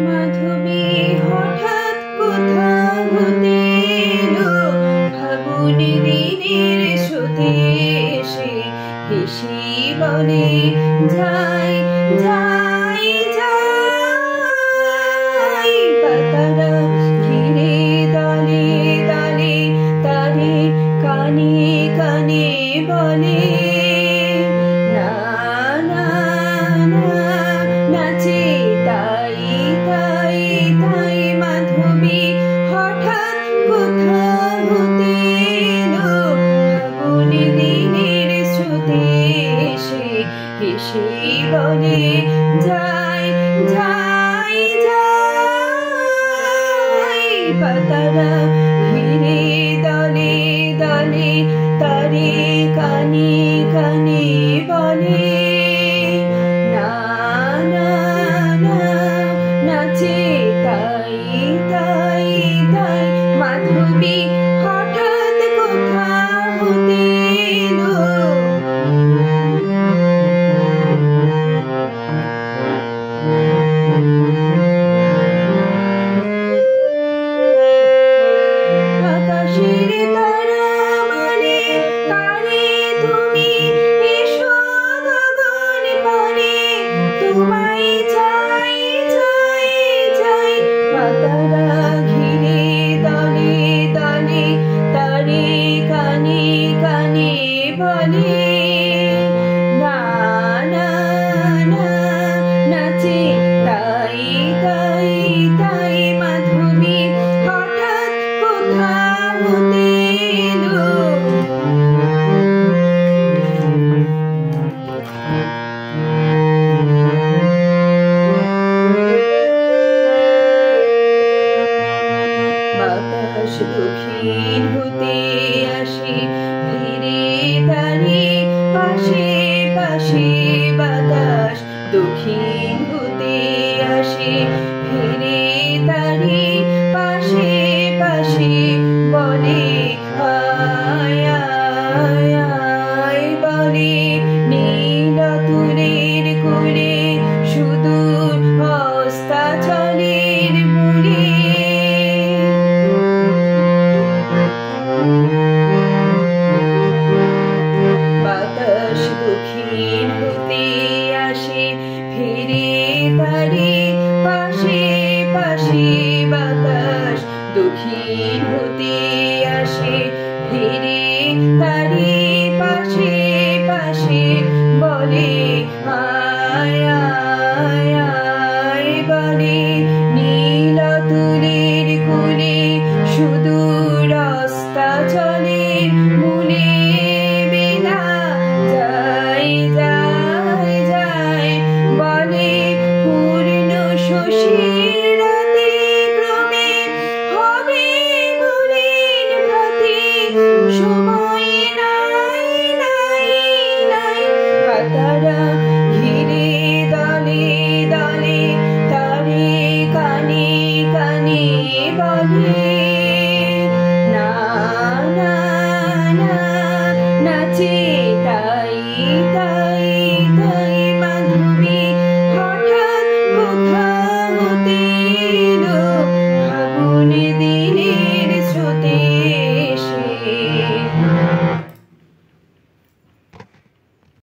মাধবী হঠাৎ কোথা হতে এলো, ফাগুনি দিনের স্রোতে এসে হেসে বলে যাই যাই যাই। পাতারা ঘিরে দলে দলে তারে কানে কানে বলে না না না, নাচে তাই তাই তাই। মাধবী হঠাৎ কোথা হতে এলো, ফাগুনি দিনের স্রোতে এসে হেসে বলে যাই যাই যাই। পাতারা ঘিরে দলে দলে তারে কানে কানে বলে না না না, নাচে তাই তাই তাই। মাধবী হঠাৎ কোথা হতে এলো। আকাশের তারা বলে তারে তুমি এসো গগন পানে, তোমায় চাই চাই চাই। পাতারা ঘিরে দলে দলে তারে কানে কানে বলে না না না, নাচে তাই তাই তাই। মাধবী হঠাৎ কোথা হতে এলো। বাতাস দক্ষিণ হতে আসে ধীরে তারে পাশে পাশে। বাতাস দক্ষিণ হতে আসে ফিরে তারে পাশে পাশে বলে আয় আয় আয়। বলে নীল তুরের কোলে সুদূর অস্তাচলের বুড়ি। বাতাস দক্ষিণ হতে